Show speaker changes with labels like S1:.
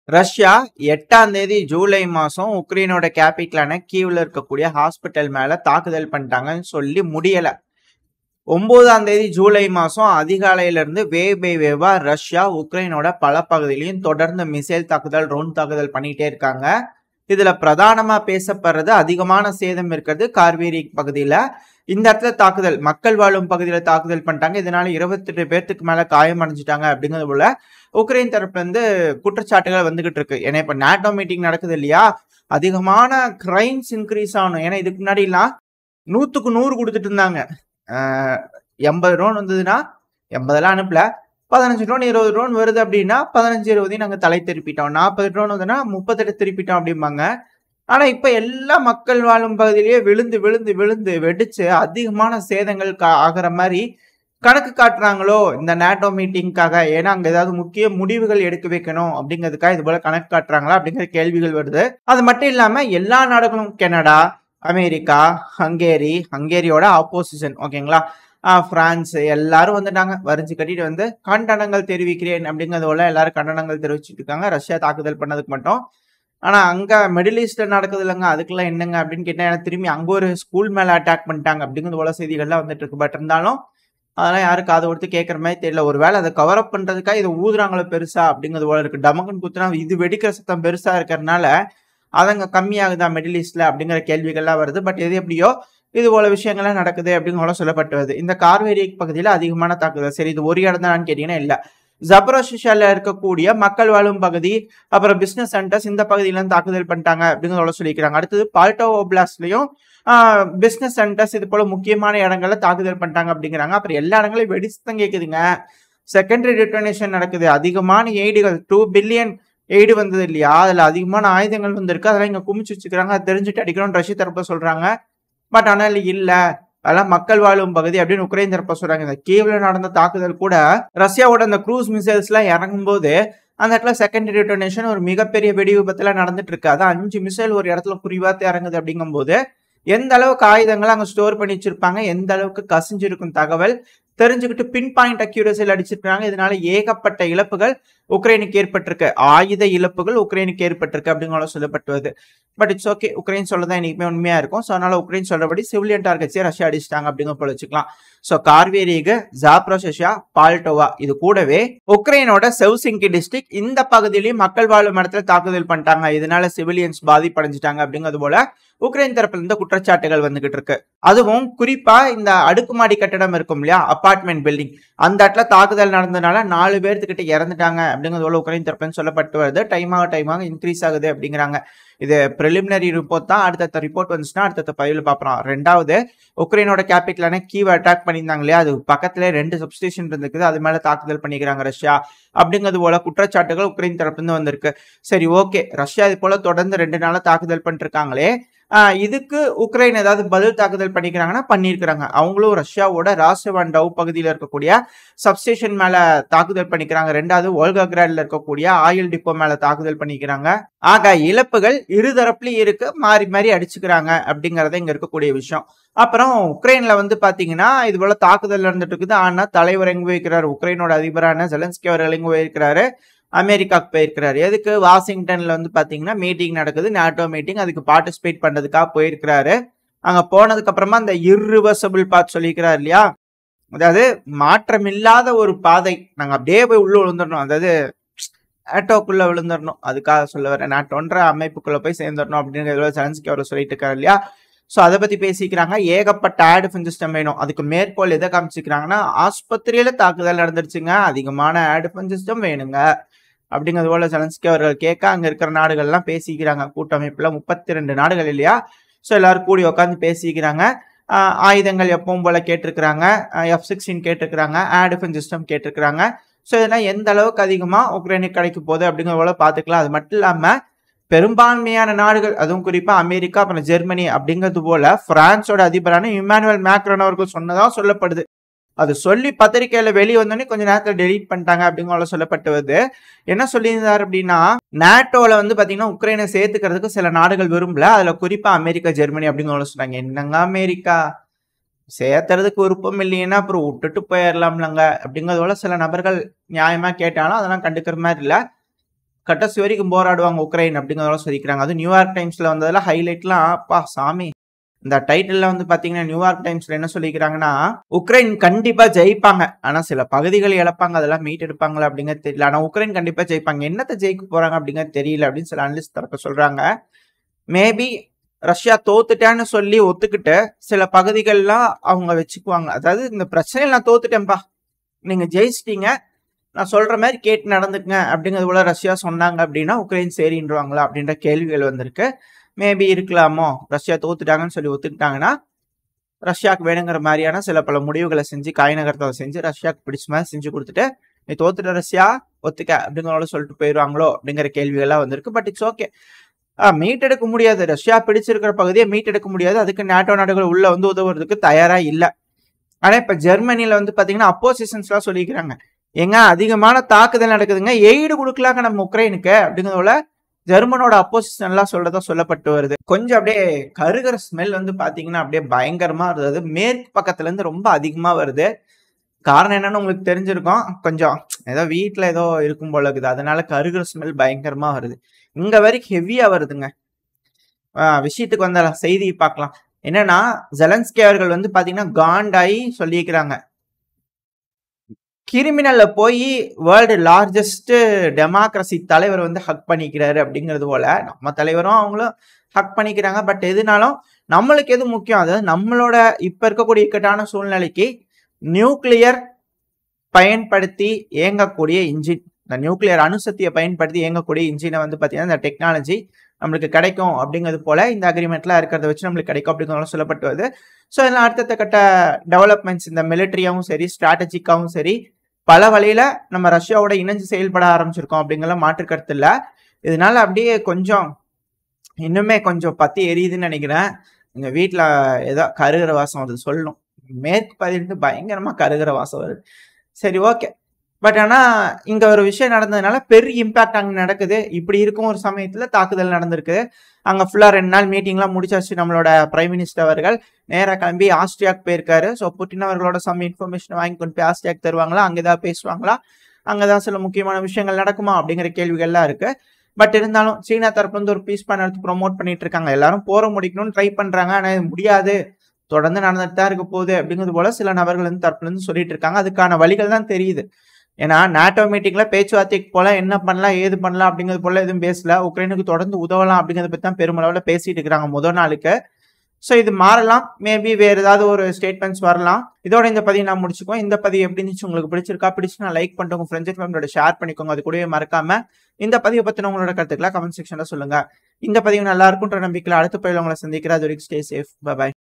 S1: Russia 8ஆம் தேதி ஜூலை மாசம் உக்ரைனோட கேபிட்டலான கீவ்ல இருக்கக்கூடிய ஹாஸ்பிட்டல் மேல தாக்குதல் பண்ணிட்டாங்கன்னு சொல்லி முடியல. 9ஆம் தேதி ஜூலை மாசம் அதிகாலையில இருந்து வேவ் பை வேவா ரஷ்யா உக்ரைனோட பல பகுதியிலையும் தொடர்ந்து மிசைல் தாக்குதல், ட்ரோன் தாக்குதல் பண்ணிட்டே இருக்காங்க. இதுல பிரதானமா பேசப்படுறது அதிகமான சேதம் இருக்கிறது கார்வேரிக் பகுதியில. இந்த இடத்துல தாக்குதல் மக்கள் வாழும் பகுதியில தாக்குதல் பண்ணிட்டாங்க. இதனால 28 பேர்த்துக்கு மேல காயம் அடைஞ்சிட்டாங்க அப்படிங்கிறது போல உக்ரைன் தரப்புல இருந்து குற்றச்சாட்டுகள் வந்துகிட்டு இருக்கு. ஏன்னா இப்ப நாட்டோ மீட்டிங் நடக்குது இல்லையா, அதிகமான கிரைம்ஸ் இன்க்ரீஸ் ஆகணும். ஏன்னா இதுக்கு முன்னாடி எல்லாம் 100க்கு 100 கொடுத்துட்டு இருந்தாங்க. 80 ட்ரோன் வந்ததுன்னா 80 அனுப்பல, 15 ட்ரோன் 20 ட்ரோன் வருது அப்படின்னா 15-20 நாங்க தலை திருப்பிட்டோம், 40 ட்ரோன் வந்ததுன்னா 38 திருப்பிட்டோம் அப்படிம்பாங்க. ஆனா இப்ப எல்லா மக்கள் வாழும் பகுதியிலேயே விழுந்து விழுந்து விழுந்து வெடிச்சு அதிகமான சேதங்கள் ஆகிற மாதிரி கணக்கு காட்டுறாங்களோ இந்த நாட்டோ மீட்டிங்காக. ஏன்னா அங்க ஏதாவது முக்கிய முடிவுகள் எடுக்க வைக்கணும் அப்படிங்கிறதுக்காக இது போல கணக்கு காட்டுறாங்களா அப்படிங்கிற கேள்விகள் வருது. அது மட்டும் இல்லாம எல்லா நாடுகளும் கனடா, அமெரிக்கா, ஹங்கேரியோட ஆப்போசிஷன் ஓகேங்களா, பிரான்ஸ் எல்லாரும் வந்துட்டாங்க. வரிஞ்சு கட்டிட்டு வந்து கண்டனங்கள் தெரிவிக்கிறேன் அப்படிங்கிறது போல எல்லாரும் கண்டனங்கள் தெரிவிச்சுட்டு இருக்காங்க ரஷ்யா தாக்குதல் பண்ணதுக்கு மட்டும். ஆனா அங்க மிடில் ஈஸ்ட்ல நடக்குது இல்லைங்க, அதுக்கெல்லாம் என்னங்க அப்படின்னு கேட்டா எனக்கு திரும்பி அங்க ஒரு ஸ்கூல் மேல அட்டாக் பண்ணிட்டாங்க அப்படிங்கிறது போல செய்திகள்லாம் வந்துட்டு இருக்கு. பட் இருந்தாலும் அதெல்லாம் யாரும் காது கொடுத்து கேட்கற மாதிரி தெரியல. ஒருவேளை அதை கவர் அப் பண்றதுக்காக இதை ஊதுறாங்களோ பெருசா அப்படிங்கிறது போல இருக்கு. டமக்குன்னு குத்துனா இது வெடிக்கிற சத்தம் பெருசா இருக்கிறதுனால அதங்க கம்மியாகுதா மிடில் ஈஸ்ட்ல அப்படிங்கிற கேள்விகள்லாம் வருது. பட் எது எப்படியோ இது போல விஷயங்கள்லாம் நடக்குது அப்படின்னு சொல்லப்பட்டு வருது. இந்த கார்வேரிக் பகுதியில அதிகமான தாக்குதல். சரி, இது ஒரு இடம் தான் கேட்டீங்கன்னா இல்ல, ஜப்ரோஷிஷால இருக்கக்கூடிய மக்கள் வாழும் பகுதி, அப்புறம் பிசினஸ் சென்டர்ஸ், இந்த பகுதியில தாக்குதல் பண்ணிட்டாங்க அப்படிங்கிறத சொல்லிக்கிறாங்க. அடுத்தது பால்டோவ் ஓப்லாஸ்ட்லயும் பிசினஸ் சென்டர்ஸ் இது போல முக்கியமான இடங்கள்ல தாக்குதல் பண்ணிட்டாங்க அப்படிங்கிறாங்க. அப்புறம் எல்லா இடங்களையும் வெடிச்சுதான் கேக்குதுங்க. செகண்டரி டிட்டோனேஷன் நடக்குது. அதிகமான எய்டுகள் 2 பில்லியன் எய்டு வந்தது இல்லையா, அதுல அதிகமான ஆயுதங்கள் வந்திருக்கு. அதெல்லாம் இங்க குமிச்சு வச்சுக்கிறாங்க. அது தெரிஞ்சுட்டு அடிக்கணும் ரஷ்ய தரப்ப சொல்றாங்க. பட் ஆனால் இல்ல, அதெல்லாம் மக்கள் வாழும் பகுதி அப்படின்னு உக்ரைன் தரப்ப சொல்றாங்க. இந்த கீவ்ல நடந்த தாக்குதல் கூட ரஷ்யாவோட அந்த க்ரூஸ் மிசைல்ஸ் எல்லாம் இறங்கும் போது அந்த இடத்துல செகண்டரி டிட்டோனேஷன் ஒரு மிகப்பெரிய வெடி விபத்துல நடந்துட்டு இருக்கு. அதான் 5 மிசைல் ஒரு இடத்துல குறிவாத்து இறங்குது அப்படிங்கும் போது எந்த அளவுக்கு ஆயுதங்களை அங்க ஸ்டோர் பண்ணி வச்சிருப்பாங்க, எந்த அளவுக்கு கசிஞ்சிருக்கும் தகவல் தெரிஞ்சுக்கிட்டு பின் பாயிண்ட் அக்யூரசியில் அடிச்சிருக்காங்க. இதனால ஏகப்பட்ட இழப்புகள் உக்ரைனுக்கு ஏற்பட்டிருக்கு, ஆயுத இழப்புகள் உக்ரைனுக்கு ஏற்பட்டிருக்கு அப்படிங்கிற சொல்லப்பட்டுவது. பட் இட்ஸ் ஓகே, உக்ரைன் சொல்லதான் இன்னைக்குமே உண்மையா இருக்கும். ஸோ அதனால உக்ரைன் சொல்றபடி சிவிலியன் டார்கெட்ஸே ரஷ்யா அடிச்சிட்டாங்க அப்படிங்கிற போல வச்சுக்கலாம். ஸோ கார்வேரிக், ஜாப்ரோஷியா, பால்டோவா இது கூடவே உக்ரைனோட செவ்சிங்கி டிஸ்ட்ரிக்ட் இந்த பகுதியிலையும் மக்கள் வாழும் இடத்துல தாக்குதல் பண்ணிட்டாங்க. இதனால சிவிலியன்ஸ் பாதிப்படைஞ்சிட்டாங்க அப்படிங்கிறது போல உக்ரைன் தரப்புல இருந்து குற்றச்சாட்டுகள் வந்துகிட்டு இருக்கு. அதுவும் குறிப்பா இந்த அடுக்குமாடி கட்டடம் இருக்கும் இல்லையா, அபார்ட்மெண்ட் பில்டிங், அந்த இடத்துல தாக்குதல் நடந்ததுனால 4 பேர்த்துக்கிட்ட இறந்துட்டாங்க அப்படிங்கிறது போல உக்ரைன் தரப்புன்னு சொல்லப்பட்டு வருது. டைமாக இன்க்ரீஸ் ஆகுது அப்படிங்கிறாங்க. இது பிரிலிமினரி ரிப்போர்ட் தான். அடுத்த ரிப்போர்ட் வந்துச்சுன்னா அடுத்த பதிவில் பார்ப்போம். ரெண்டாவது, உக்ரைனோட கேபிட்டலான கீவ் அட்டாக் பண்ணியிருந்தாங்க இல்லையா, அது பக்கத்துல 2 சப்ஸ்டேஷன் இருந்துக்குது, அது மேல தாக்குதல் பண்ணிக்கிறாங்க ரஷ்யா அப்படிங்கிறது போல குற்றச்சாட்டுகள் உக்ரைன் தரப்புல வந்திருக்கு. சரி, ஓகே, ரஷ்யா இது போல தொடர்ந்து 2 நாளா தாக்குதல் பண்ணிட்டு இருக்காங்களே, இதுக்கு உக்ரைன் ஏதாவது பதில் தாக்குதல் பண்ணிக்கிறாங்கன்னா பண்ணிருக்கிறாங்க. அவங்களும் ரஷ்யாவோட ராசவாண்டவ் பகுதியில் இருக்கக்கூடிய சப்ஸ்டேஷன் மேல தாக்குதல் பண்ணிக்கிறாங்க. ரெண்டாவது, வோல்காகிராட்ல இருக்கக்கூடிய ஆயில் டிப்போ மேல தாக்குதல் பண்ணிக்கிறாங்க. ஆக இழப்புகள் இருதரப்புலயும் இருக்கு, மாறி மாறி அடிச்சுக்கிறாங்க அப்படிங்கறத இங்க இருக்கக்கூடிய விஷயம். அப்புறம் உக்ரைன்ல பாத்தீங்கன்னா இது போல தாக்குதல் நடந்துட்டு இருக்குது. ஆனா தலைவர் எங்க போயிருக்கிறாரு, உக்ரைனோட அதிபரான ஜெலன்ஸ்கி அவர்கள் எங்க போயிருக்கிறாரு, அமெரிக்காவுக்கு போயிருக்கிறாரு. எதுக்கு, வாஷிங்டன்ல பாத்தீங்கன்னா மீட்டிங் நடக்குது, நாட்டோ மீட்டிங், அதுக்கு பார்ட்டிசிபேட் பண்றதுக்காக போயிருக்கிறாரு. அங்க போனதுக்கு அப்புறமா அந்த இர்ரிவர்சபிள் பாத் சொல்லிக்கிறாரு இல்லையா, அதாவது மாற்றமில்லாத ஒரு பாதை, நாங்க அப்படியே போய் உள்ள விழுந்துடணும், அதாவது நாட்டோக்குள்ள விழுந்துடணும், அதுக்காக சொல்ல வர நாட்டோன்ற அமைப்புக்குள்ள போய் சேர்ந்துடணும் அப்படிங்கிற ஜெலன்ஸ்கி அவர் சொல்லிட்டு இருக்காரு இல்லையா. ஸோ அதை பத்தி பேசிக்கிறாங்க. ஏகப்பட்ட ஆட் டிஃபென்ஸ் சிஸ்டம் வேணும். அதுக்கு மேற்கோள் எதை காமிச்சிக்கிறாங்கன்னா, ஆஸ்பத்திரியில தாக்குதல் நடந்துருச்சுங்க, அதிகமான ஆட் டிஃபென்ஸ் சிஸ்டம் வேணுங்க அப்படிங்கிறது போல ஜெலன்ஸ்கி அவர்கள் கேட்க அங்க இருக்கிற நாடுகள்லாம் பேசிக்கிறாங்க. கூட்டமைப்புல 32 நாடுகள் இல்லையா, ஸோ எல்லாரும் கூடி உட்காந்து பேசிக்கிறாங்க. ஆயுதங்கள் எப்பவும் போல கேட்டிருக்கிறாங்க, F-16 கேட்டிருக்கிறாங்க, ஏர் டிஃபென்ஸ் சிஸ்டம் கேட்டிருக்கிறாங்க. ஸோ இதெல்லாம் எந்த அளவுக்கு அதிகமா உக்ரைனுக்கு கிடைக்க போகுது அப்படிங்கிற போல பாத்துக்கலாம். அது மட்டும் இல்லாம பெரும்பான்மையான நாடுகள், அதுவும் குறிப்பா அமெரிக்கா, அப்புறம் ஜெர்மனி அப்படிங்கிறது போல பிரான்ஸோட அதிபரான இமானுவேல் மேக்ரான் அவர்கள் சொன்னதா சொல்லப்படுது. அது சொல்லி பத்திரிகையில வெளியே வந்தோடனே கொஞ்ச நேரத்துல டெலீட் பண்ணிட்டாங்க அப்படிங்கிற சொல்லப்பட்டு வருது. என்ன சொல்லியிருந்தாரு அப்படின்னா, நாட்டோல பாத்தீங்கன்னா உக்ரைனை சேர்த்துக்கிறதுக்கு சில நாடுகள் விரும்பல, அதுல குறிப்பா அமெரிக்கா, ஜெர்மனி அப்படிங்கிற சொன்னாங்க. என்னங்க அமெரிக்கா சேர்த்துறதுக்கு விருப்பம் இல்லைன்னா அப்புறம் விட்டுட்டு போயிடலாம்லங்க அப்படிங்கிறதோட சில நபர்கள் நியாயமா கேட்டாலும் அதெல்லாம் கண்டுக்கிற மாதிரி இல்ல. கடைசி வரைக்கும் போராடுவாங்க உக்ரைன் அப்படிங்கிறதோட சொல்லிக்கிறாங்க. அது நியூயார்க் டைம்ஸ்ல வந்ததுல ஹைலைட்லாம் அப்பா சாமி. இந்த டைட்டில்ல வந்து பாத்தீங்கன்னா நியூயார்க் டைம்ஸ்ல என்ன சொல்லிக்கிறாங்கன்னா, உக்ரைன் கண்டிப்பா ஜெயிப்பாங்க. ஆனா சில பகுதிகள் இழப்பாங்க. அதெல்லாம் மீட்டெடுப்பாங்களா அப்படிங்கிறது தெரியல. ஆனா உக்ரைன் கண்டிப்பா ஜெயிப்பாங்க. என்னத்த ஜெயிக்க போறாங்க அப்படிங்கிறது தெரியல அப்படின்னு சில அனலிஸ்ட் தரப்ப சொல்றாங்க. மேபி ரஷ்யா தோத்துட்டான்னு சொல்லி ஒத்துக்கிட்டு சில பகுதிகள்லாம் அவங்க வச்சுக்குவாங்க. அதாவது இந்த பிரச்சனையில் நான் தோத்துட்டேன்பா, நீங்க ஜெயிச்சிட்டீங்க, நான் சொல்ற மாதிரி கேட்டு நடந்துக்குங்க அப்படிங்கிறது போல ரஷ்யா சொன்னாங்க அப்படின்னா உக்ரைன் சரின்றுவாங்களா அப்படின்ற கேள்விகள் வந்திருக்கு. மேபி இருக்கலாமோ, ரஷ்யா தோத்துட்டாங்கன்னு சொல்லி ஒத்துக்கிட்டாங்கன்னா ரஷ்யாவுக்கு வேணுங்கிற மாதிரியான சில பல முடிவுகளை செஞ்சு காய் நகர்த்தலை செஞ்சு ரஷ்யாவுக்கு பிடிச்ச மாதிரி செஞ்சு கொடுத்துட்டு நீ தோத்துட்ட ரஷ்யா ஒத்துக்க அப்படிங்கிறத சொல்லிட்டு போயிடுவாங்களோ அப்படிங்கிற கேள்விகள்லாம் வந்திருக்கு. But it's okay. மீட்டெடுக்க முடியாது, ரஷ்யா பிடிச்சிருக்கிற பகுதியை மீட்டெடுக்க முடியாது. அதுக்கு நேட்டோ நாடுகள் உள்ள வந்து உதவுறதுக்கு தயாரா இல்லை. ஆனா இப்ப ஜெர்மனில வந்து பாத்தீங்கன்னா அப்போசிஷன்ஸ் எல்லாம் சொல்லிக்கிறாங்க, எங்க அதிகமான தாக்குதல் நடக்குதுங்க, எய்டு கொடுக்கலாங்க நம்ம உக்ரைனுக்கு அப்படிங்கிறதுல ஜெர்மனோட அப்போசிஷன் எல்லாம் சொல்றதா சொல்லப்பட்டு வருது. கொஞ்சம் அப்படியே கருகிற ஸ்மெல் வந்து பாத்தீங்கன்னா அப்படியே பயங்கரமா வருது. மேற்கு பக்கத்துல இருந்து ரொம்ப அதிகமா வருது. காரணம் என்னன்னு உங்களுக்கு தெரிஞ்சிருக்கும். கொஞ்சம் ஏதோ வீட்டுல ஏதோ இருக்கும் போல இருக்குது, அதனால கருகிற ஸ்மெல் பயங்கரமா வருது. இங்க வரைக்கும் ஹெவியா வருதுங்க. விஷயத்துக்கு வந்த செய்தி பார்க்கலாம். என்னன்னா ஜெலன்ஸ்கி அவர்கள் வந்து பாத்தீங்கன்னா காண்டாயி சொல்லியிருக்கிறாங்க, கிரிமினல்ல போய் வேர்ல்டு லார்ஜஸ்ட் டெமோக்ரஸி தலைவர் வந்து ஹக் பண்ணிக்கிறாரு அப்படிங்கிறது போல நம்ம தலைவரும் அவங்களும் ஹக் பண்ணிக்கிறாங்க. பட் எதுனாலும் நம்மளுக்கு எது முக்கியம், அதாவது நம்மளோட இப்ப இருக்கக்கூடிய இக்கட்டான சூழ்நிலைக்கு நியூக்ளியர் பயன்படுத்தி இயங்கக்கூடிய இன்ஜின், இந்த நியூக்ளியர் அணுசக்தியை பயன்படுத்தி இயங்கக்கூடிய இன்ஜினை வந்து பாத்தீங்கன்னா இந்த டெக்னாலஜி நம்மளுக்கு கிடைக்கும் அப்படிங்கிறது போல இந்த அக்ரிமெண்ட்ல இருக்கிறத வச்சு நம்மளுக்கு கிடைக்கும் அப்படிங்கிறத சொல்லப்பட்டு வருது. ஸோ இதெல்லாம் அடுத்த கட்ட டெவலப்மெண்ட்ஸ் இந்த மிலிட்டரியாவும் சரி ஸ்ட்ராட்டஜிக்காவும் சரி பல வழியில நம்ம ரஷ்யாவோட இணைஞ்சு செயல்பட ஆரம்பிச்சிருக்கோம் அப்படிங்கிற மாற்று கருத்து இல்லை. இதனால அப்படியே கொஞ்சம் இன்னுமே கொஞ்சம் பத்தி எரியுதுன்னு நினைக்கிறேன். எங்க வீட்டுல ஏதோ கருகிற வாசம் வருது சொல்லணும். மேற்கு பதிலிருந்து பயங்கரமா கருகிற வாசம் வருது. சரி ஓகே. பட் ஆனா இங்க ஒரு விஷயம் நடந்ததுனால பெரிய இம்பாக்ட் அங்க நடக்குது. இப்படி இருக்கும் ஒரு சமயத்துல தாக்குதல் நடந்திருக்கு. அங்க ஃபுல்லா 2 நாள் மீட்டிங்லாம் முடிச்சாச்சு. நம்மளோட பிரைம் மினிஸ்டர் அவர்கள் நேரா கிளம்பி ஆஸ்திரியாவுக்கு போயிருக்காரு. ஸோ புட்டின் அவர்களோட சம் இன்ஃபர்மேஷன் வாங்கி கொண்டு போய் ஆஸ்திரியாவுக்கு தருவாங்களா, அங்கேதான் பேசுவாங்களா, அங்கதான் சில முக்கியமான விஷயங்கள் நடக்குமா அப்படிங்கிற கேள்விகள்லாம் இருக்கு. பட் இருந்தாலும் சீனா தரப்புல இருந்து ஒரு பீஸ் பேனல் ப்ரொமோட் பண்ணிட்டு இருக்காங்க. எல்லாரும் போற முடிக்கணும்னு ட்ரை பண்றாங்க. ஆனா இது முடியாது, தொடர்ந்து நடந்துட்டு தான் இருக்க போகுது அப்படிங்கிறது போல சில நபர்கள் வந்து தரப்புல இருந்து சொல்லிட்டு இருக்காங்க. அதுக்கான வழிகள் தான் தெரியுது. ஏன்னா நாட்டோ மீட்டிங்ல பேச்சுவார்த்தைக்கு போல என்ன பண்ணலாம் ஏது பண்ணலாம் அப்படிங்கிறது போல எதுவும் பேசல. உக்ரைனுக்கு தொடர்ந்து உதவலாம் அப்படிங்கிறத பத்தி தான் பெருமளவில் பேசிட்டு இருக்கிறாங்க முதல் நாளுக்கு. ஸோ இது மாறலாம், மேபி வேற ஏதாவது ஒரு ஸ்டேட்மெண்ட்ஸ் வரலாம். இதோட இந்த பதிவு நான் முடிச்சுக்கோம். இந்த பதிவு எப்படி இருந்துச்சு, உங்களுக்கு பிடிச்சிருக்கா, பிடிச்சுன்னா லைக் பண்ணிட்டு உங்க ஃப்ரெண்ட்ஸ் ஃபேமிலியோட ஷேர் பண்ணிக்கோங்க. அது கூடவே மறக்காம இந்த பதிவை பத்தின உங்களோட கருத்துக்களை கமெண்ட் செக்ஷன்ல சொல்லுங்க. இந்த பதிவு நல்லா இருக்கும்ன்ற நம்பிக்கையில அடுத்த பதிவில் உங்களை சந்திக்கிறேன். அது வரைக்கும் ஸ்டே சேஃப். பை.